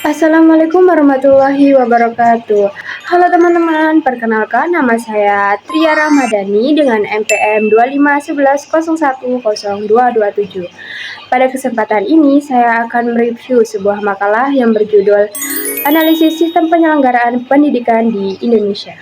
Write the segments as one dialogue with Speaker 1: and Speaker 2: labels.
Speaker 1: Assalamualaikum warahmatullahi wabarakatuh. Halo teman-teman, perkenalkan nama saya Tria Ramadhani dengan NPM 2511010227. Pada kesempatan ini saya akan mereview sebuah makalah yang berjudul Analisis Sistem Penyelenggaraan Pendidikan di Indonesia.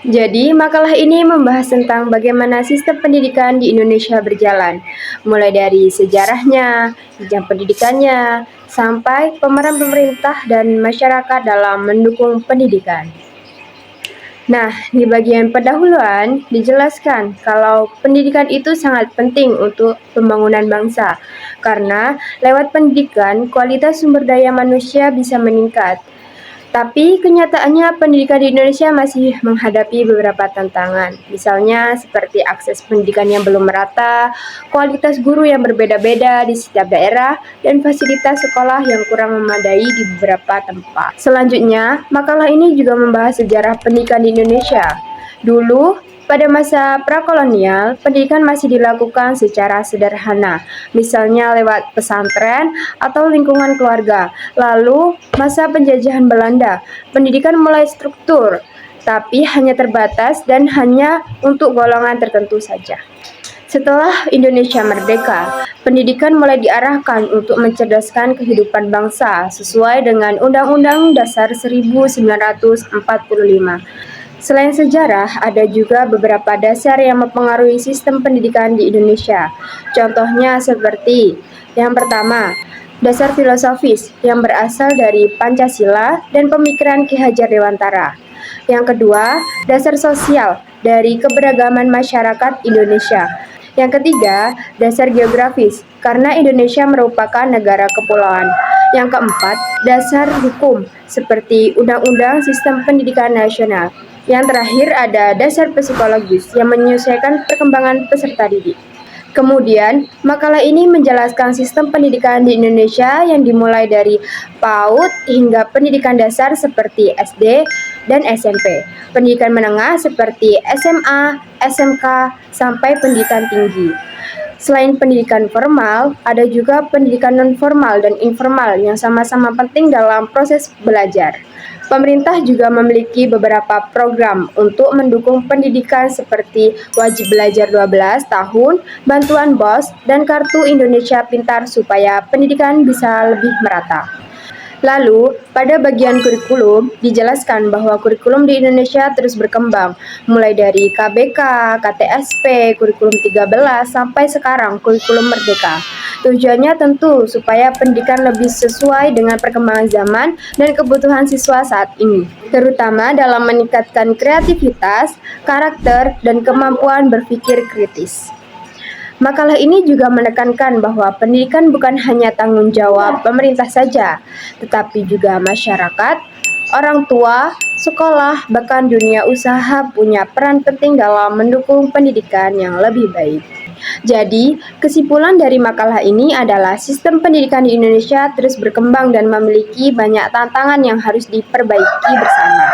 Speaker 1: Jadi, makalah ini membahas tentang bagaimana sistem pendidikan di Indonesia berjalan, mulai dari sejarahnya, jenjang pendidikannya, sampai pemeran pemerintah dan masyarakat dalam mendukung pendidikan. Nah, di bagian pendahuluan dijelaskan kalau pendidikan itu sangat penting untuk pembangunan bangsa, karena lewat pendidikan kualitas sumber daya manusia bisa meningkat. Tapi kenyataannya pendidikan di Indonesia masih menghadapi beberapa tantangan, misalnya seperti akses pendidikan yang belum merata, kualitas guru yang berbeda-beda di setiap daerah, dan fasilitas sekolah yang kurang memadai di beberapa tempat. Selanjutnya, makalah ini juga membahas sejarah pendidikan di Indonesia. Dulu, pada masa prakolonial, pendidikan masih dilakukan secara sederhana, misalnya lewat pesantren atau lingkungan keluarga. Lalu, masa penjajahan Belanda, pendidikan mulai struktur, tapi hanya terbatas dan hanya untuk golongan tertentu saja. Setelah Indonesia merdeka, pendidikan mulai diarahkan untuk mencerdaskan kehidupan bangsa sesuai dengan Undang-Undang Dasar 1945. Selain sejarah, ada juga beberapa dasar yang mempengaruhi sistem pendidikan di Indonesia. Contohnya seperti yang pertama, dasar filosofis yang berasal dari Pancasila dan pemikiran Ki Hajar Dewantara. Yang kedua, dasar sosial dari keberagaman masyarakat Indonesia. Yang ketiga, dasar geografis, karena Indonesia merupakan negara kepulauan. Yang keempat, dasar hukum, seperti Undang-Undang Sistem Pendidikan Nasional. Yang terakhir ada dasar psikologis yang menyesuaikan perkembangan peserta didik. Kemudian, makalah ini menjelaskan sistem pendidikan di Indonesia yang dimulai dari PAUD hingga pendidikan dasar seperti SD dan SMP, pendidikan menengah seperti SMA, SMK, sampai pendidikan tinggi. Selain pendidikan formal, ada juga pendidikan non-formal dan informal yang sama-sama penting dalam proses belajar. Pemerintah juga memiliki beberapa program untuk mendukung pendidikan seperti wajib belajar 12 tahun, bantuan BOS, dan Kartu Indonesia Pintar supaya pendidikan bisa lebih merata. Lalu, pada bagian kurikulum, dijelaskan bahwa kurikulum di Indonesia terus berkembang, mulai dari KBK, KTSP, kurikulum 13, sampai sekarang kurikulum Merdeka. Tujuannya tentu supaya pendidikan lebih sesuai dengan perkembangan zaman dan kebutuhan siswa saat ini, terutama dalam meningkatkan kreativitas, karakter, dan kemampuan berpikir kritis. Makalah ini juga menekankan bahwa pendidikan bukan hanya tanggung jawab pemerintah saja, tetapi juga masyarakat, orang tua, sekolah, bahkan dunia usaha punya peran penting dalam mendukung pendidikan yang lebih baik. Jadi, kesimpulan dari makalah ini adalah sistem pendidikan di Indonesia terus berkembang dan memiliki banyak tantangan yang harus diperbaiki bersama,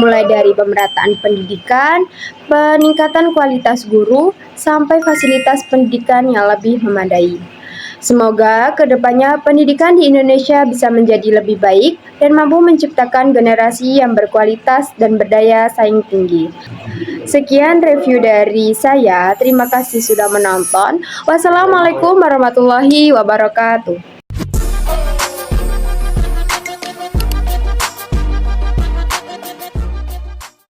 Speaker 1: mulai dari pemerataan pendidikan, peningkatan kualitas guru, sampai fasilitas pendidikan yang lebih memadai. Semoga kedepannya pendidikan di Indonesia bisa menjadi lebih baik dan mampu menciptakan generasi yang berkualitas dan berdaya saing tinggi. Sekian review dari saya. Terima kasih sudah menonton. Wassalamualaikum warahmatullahi wabarakatuh.